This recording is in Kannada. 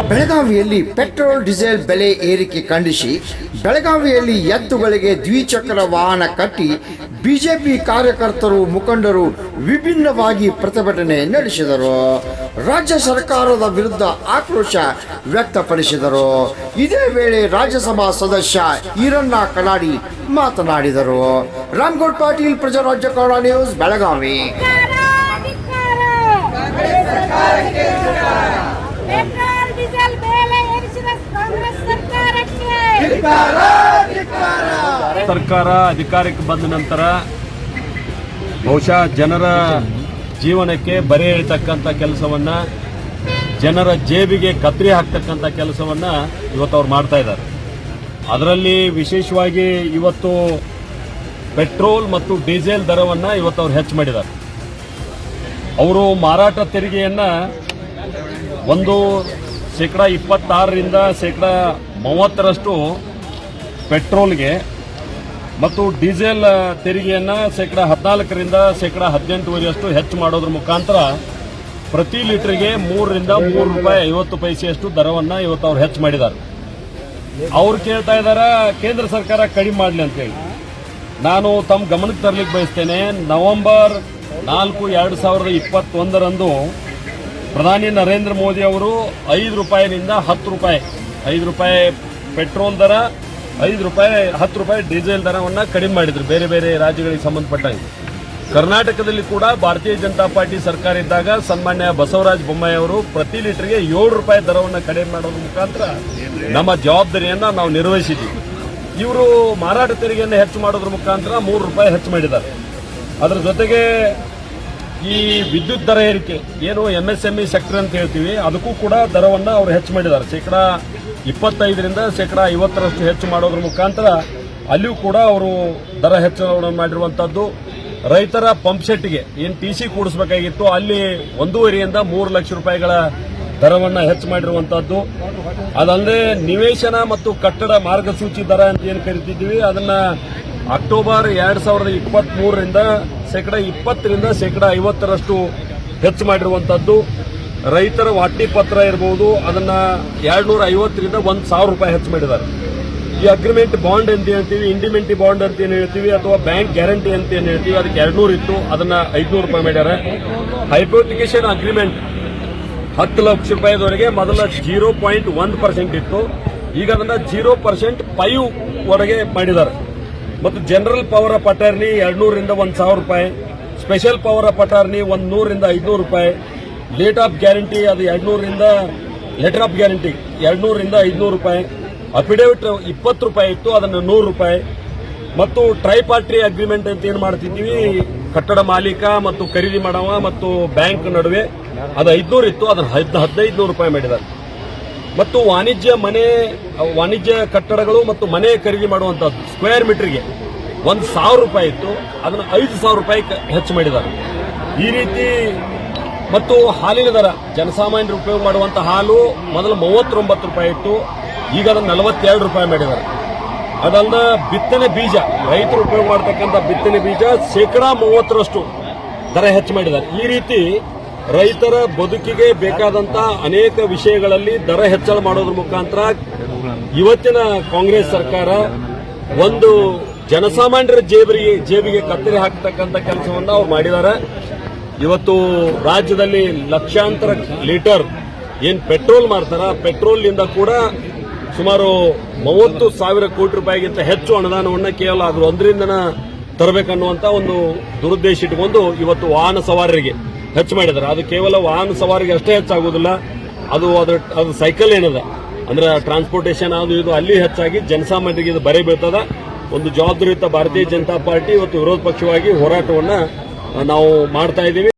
ಬೆಳಗಾವಿಯಲ್ಲಿ ಪೆಟ್ರೋಲ್ ಡೀಸೆಲ್ ಬೆಲೆ ಏರಿಕೆ ಖಂಡಿಸಿ ಬೆಳಗಾವಿಯಲ್ಲಿ ಎತ್ತುಗಳಿಗೆ ದ್ವಿಚಕ್ರ ವಾಹನ ಕಟ್ಟಿ ಬಿಜೆಪಿ ಕಾರ್ಯಕರ್ತರು ಮುಖಂಡರು ವಿಭಿನ್ನವಾಗಿ ಪ್ರತಿಭಟನೆ ನಡೆಸಿದರು. ರಾಜ್ಯ ಸರ್ಕಾರದ ವಿರುದ್ಧ ಆಕ್ರೋಶ ವ್ಯಕ್ತಪಡಿಸಿದರು. ಇದೇ ವೇಳೆ ರಾಜ್ಯಸಭಾ ಸದಸ್ಯ ಈರಣ್ಣ ಕಡಾಡಿ ಮಾತನಾಡಿದರು. ರಾಮಗೌಡ ಪಾಟೀಲ್, ಪ್ರಜಾರಾಜ್ಯ ಕನ್ನಡ ನ್ಯೂಸ್, ಬೆಳಗಾವಿ. ಸರ್ಕಾರ ಅಧಿಕಾರಕ್ಕೆ ಬಂದ ನಂತರ ಬಹುಶಃ ಜನರ ಜೀವನಕ್ಕೆ ಬರೆ ಎಳಿತಕ್ಕಂಥ ಕೆಲಸವನ್ನ, ಜನರ ಜೇಬಿಗೆ ಕತ್ತರಿ ಹಾಕ್ತಕ್ಕಂಥ ಕೆಲಸವನ್ನ ಇವತ್ತು ಅವ್ರು ಮಾಡ್ತಾ ಇದ್ದಾರೆ. ಅದರಲ್ಲಿ ವಿಶೇಷವಾಗಿ ಇವತ್ತು ಪೆಟ್ರೋಲ್ ಮತ್ತು ಡೀಸೆಲ್ ದರವನ್ನ ಇವತ್ತು ಅವ್ರು ಹೆಚ್ಚು ಮಾಡಿದ್ದಾರೆ. ಅವರು ಮಾರಾಟ ತೆರಿಗೆಯನ್ನ ಒಂದು 26% 30% ಪೆಟ್ರೋಲ್ಗೆ ಮತ್ತು ಡೀಸೆಲ್ ತೆರಿಗೆಯನ್ನು 14% 18% ಹೆಚ್ಚು ಮಾಡೋದ್ರ ಮುಖಾಂತರ ಪ್ರತಿ ಲೀಟರ್ಗೆ 3 ರಿಂದ 3 ರೂಪಾಯಿ 50 ಪೈಸೆಯಷ್ಟು ದರವನ್ನು ಇವತ್ತು ಅವ್ರು ಹೆಚ್ಚು ಮಾಡಿದ್ದಾರೆ. ಅವ್ರು ಕೇಳ್ತಾ ಇದ್ದಾರೆ ಕೇಂದ್ರ ಸರ್ಕಾರ ಕಡಿಮೆ ಮಾಡಲಿ ಅಂತೇಳಿ. ನಾನು ತಮ್ಮ ಗಮನಕ್ಕೆ ತರಲಿಕ್ಕೆ ಬಯಸ್ತೇನೆ. ನವೆಂಬರ್ 4, 2021 ಪ್ರಧಾನಿ ನರೇಂದ್ರ ಮೋದಿ ಅವರು 5 ರೂಪಾಯಿನಿಂದ 10 ರೂಪಾಯಿ, 5 ರೂಪಾಯಿ ಪೆಟ್ರೋಲ್ ದರ, 5 ರೂಪಾಯಿ 10 ರೂಪಾಯಿ ಡೀಸೆಲ್ ದರವನ್ನು ಕಡಿಮೆ ಮಾಡಿದ್ರು ಬೇರೆ ಬೇರೆ ರಾಜ್ಯಗಳಿಗೆ ಸಂಬಂಧಪಟ್ಟಂಗೆ. ಕರ್ನಾಟಕದಲ್ಲಿ ಕೂಡ ಭಾರತೀಯ ಜನತಾ ಪಾರ್ಟಿ ಸರ್ಕಾರ ಇದ್ದಾಗ ಸನ್ಮಾನ್ಯ ಬಸವರಾಜ ಬೊಮ್ಮಾಯಿ ಅವರು ಪ್ರತಿ ಲೀಟರ್ಗೆ 7 ರೂಪಾಯಿ ದರವನ್ನು ಕಡಿಮೆ ಮಾಡೋದ್ರ ಮುಖಾಂತರ ನಮ್ಮ ಜವಾಬ್ದಾರಿಯನ್ನು ನಾವು ನಿರ್ವಹಿಸಿದ್ದೀವಿ. ಇವರು ಮಾರಾಟ ತೆರಿಗೆಯನ್ನು ಹೆಚ್ಚು ಮಾಡೋದ್ರ ಮುಖಾಂತರ 3 ರೂಪಾಯಿ ಹೆಚ್ಚು ಮಾಡಿದ್ದಾರೆ. ಅದರ ಜೊತೆಗೆ ಈ ವಿದ್ಯುತ್ ದರ ಏರಿಕೆ ಏನು MSME ಸೆಕ್ಟರ್ ಅಂತ ಹೇಳ್ತೀವಿ, ಅದಕ್ಕೂ ಕೂಡ ದರವನ್ನು ಅವರು ಹೆಚ್ಚು ಮಾಡಿದ್ದಾರೆ. 25% 50% ಹೆಚ್ಚು ಮಾಡೋದ್ರ ಮುಖಾಂತರ ಅಲ್ಲಿಯೂ ಕೂಡ ಅವರು ದರ ಹೆಚ್ಚಳವನ್ನು ಮಾಡಿರುವಂಥದ್ದು. ರೈತರ ಪಂಪ್ ಸೆಟ್ಗೆ ಏನು TC ಕೂಡಿಸಬೇಕಾಗಿತ್ತು ಅಲ್ಲಿ 1.5 ರಿಂದ 3 ಲಕ್ಷ ರೂಪಾಯಿಗಳ ದರವನ್ನು ಹೆಚ್ಚು ಮಾಡಿರುವಂಥದ್ದು. ಅದಲ್ಲದೆ ನಿವೇಶನ ಮತ್ತು ಕಟ್ಟಡ ಮಾರ್ಗಸೂಚಿ ದರ ಅಂತ ಏನು ಕರಿತಿದ್ದೀವಿ ಅದನ್ನ ಅಕ್ಟೋಬರ್ 2023 20% 50% ಹೆಚ್ಚು ಮಾಡಿರುವಂಥದ್ದು. ರೈತರ ವಾಟ್ನಿ ಪತ್ರ ಇರಬಹುದು ಅದನ್ನ 250 ರಿಂದ 1,000 ರೂಪಾಯಿ ಹೆಚ್ಚು ಮಾಡಿದ್ದಾರೆ. ಈ ಅಗ್ರಿಮೆಂಟ್ ಬಾಂಡ್ ಅಂತ ಹೇಳ್ತೀವಿ, ಇಂಡಿಮೆಂಟಿ ಬಾಂಡ್ ಅಂತ ಏನು ಹೇಳ್ತೀವಿ, ಅಥವಾ ಬ್ಯಾಂಕ್ ಗ್ಯಾರಂಟಿ ಅಂತ ಏನು ಹೇಳ್ತೀವಿ, ಅದಕ್ಕೆ 200 ಇತ್ತು, ಅದನ್ನ 500 ರೂಪಾಯಿ ಮಾಡಿದ್ದಾರೆ. ಹೈಪೋಥಿಕೇಶನ್ ಅಗ್ರಿಮೆಂಟ್ 10 ಲಕ್ಷ ರೂಪಾಯಿವರೆಗೆ ಮೊದಲ 0.1% ಇತ್ತು, ಈಗ ಅದನ್ನ 0% 5 ವರೆಗೆ ಮಾಡಿದ್ದಾರೆ. ಮತ್ತು ಜನರಲ್ ಪವರ್ ಆಫ್ ಅಟಾರ್ನಿ 200 ರಿಂದ 1,000 ರೂಪಾಯಿ, ಸ್ಪೆಷಲ್ ಪವರ್ ಆಫ್ ಅಟಾರ್ನಿ 100 ರಿಂದ 500 ರೂಪಾಯಿ, ಲೇಟ್ ಆಫ್ ಗ್ಯಾರಂಟಿ ಅದು 200 ರಿಂದ ಲೆಟರ್ ಆಫ್ ಗ್ಯಾರಂಟಿ 200 ರಿಂದ 500 ರೂಪಾಯಿ, ಅಫಿಡೇವಿಟ್ 20 ರೂಪಾಯಿ ಇತ್ತು, ಅದನ್ನು 100 ರೂಪಾಯಿ. ಮತ್ತು ಟ್ರೈಪಾರ್ಟಿ ಅಗ್ರಿಮೆಂಟ್ ಅಂತ ಏನು ಮಾಡ್ತಿದ್ದೀವಿ, ಕಟ್ಟಡ ಮಾಲೀಕ ಮತ್ತು ಖರೀದಿ ಮಾಡವ ಮತ್ತು ಬ್ಯಾಂಕ್ ನಡುವೆ ಅದು 500 ಇತ್ತು, ಅದನ್ನು 1500 ರೂಪಾಯಿ ಮಾಡಿದ್ದಾರೆ. ಮತ್ತು ವಾಣಿಜ್ಯ ಕಟ್ಟಡಗಳು ಮತ್ತು ಮನೆ ಖರೀದಿ ಮಾಡುವಂತದ್ದು ಸ್ಕ್ವೇರ್ ಮೀಟರ್ಗೆ 1,000 ರೂಪಾಯಿ ಇತ್ತು, ಅದನ್ನು 5,000 ರೂಪಾಯಿ ಹೆಚ್ಚು ಮಾಡಿದ್ದಾರೆ. ಈ ರೀತಿ ಮತ್ತು ಹಾಲಿನ ದರ ಜನಸಾಮಾನ್ಯರು ಉಪಯೋಗ ಮಾಡುವಂತಹ ಹಾಲು ಮೊದಲು 39 ರೂಪಾಯಿ ಇತ್ತು, ಈಗ ಅದನ್ನು 42 ರೂಪಾಯಿ ಮಾಡಿದ್ದಾರೆ. ಅದಲ್ಲ ಬಿತ್ತನೆ ಬೀಜ, ರೈತರು ಉಪಯೋಗ ಮಾಡತಕ್ಕಂಥ ಬಿತ್ತನೆ ಬೀಜ 30% ದರ ಹೆಚ್ಚು ಮಾಡಿದ್ದಾರೆ. ಈ ರೀತಿ ರೈತರ ಬದುಕಿಗೆ ಬೇಕಾದಂತ ಅನೇಕ ವಿಷಯಗಳಲ್ಲಿ ದರ ಹೆಚ್ಚಳ ಮಾಡೋದ್ರ ಮುಖಾಂತರ ಇವತ್ತಿನ ಕಾಂಗ್ರೆಸ್ ಸರ್ಕಾರ ಒಂದು ಜನಸಾಮಾನ್ಯರ ಜೇಬಿಗೆ ಕತ್ತರಿ ಹಾಕತಕ್ಕಂಥ ಕೆಲಸವನ್ನ ಅವ್ರು ಮಾಡಿದ್ದಾರೆ. ಇವತ್ತು ರಾಜ್ಯದಲ್ಲಿ ಲಕ್ಷಾಂತರ ಲೀಟರ್ ಏನ್ ಪೆಟ್ರೋಲ್ ಮಾರ್ತಾರ, ಪೆಟ್ರೋಲ್ನಿಂದ ಕೂಡ ಸುಮಾರು 30,000 ಕೋಟಿ ರೂಪಾಯಿಗಿಂತ ಹೆಚ್ಚು ಅನುದಾನವನ್ನ ಕೇವಲ ಅದ್ರ ಒಂದರಿಂದನ ತರಬೇಕನ್ನುವಂತ ಒಂದು ದುರುದ್ದೇಶ ಇಟ್ಟುಕೊಂಡು ಇವತ್ತು ವಾಹನ ಸವಾರರಿಗೆ ಹೆಚ್ಚು ಮಾಡಿದ್ದಾರೆ. ಅದು ಕೇವಲ ವಾಹನ ಸವಾರಿಗೆ ಅಷ್ಟೇ ಹೆಚ್ಚಾಗುವುದಿಲ್ಲ, ಅದು ಸೈಕಲ್ ಏನದ ಅಂದ್ರೆ ಟ್ರಾನ್ಸ್ಪೋರ್ಟೇಷನ್ ಅದು ಇದು ಅಲ್ಲಿ ಹೆಚ್ಚಾಗಿ ಜನಸಾಮಾನ್ಯರಿಗೆ ಇದು ಬರೆ ಬೀಳ್ತದ. ಒಂದು ಜವಾಬ್ದಾರಿಯುತ ಭಾರತೀಯ ಜನತಾ ಪಾರ್ಟಿ ಇವತ್ತು ವಿರೋಧ ಪಕ್ಷವಾಗಿ ಹೋರಾಟವನ್ನ ನಾವು ಮಾಡ್ತಾ ಇದ್ದೀವಿ.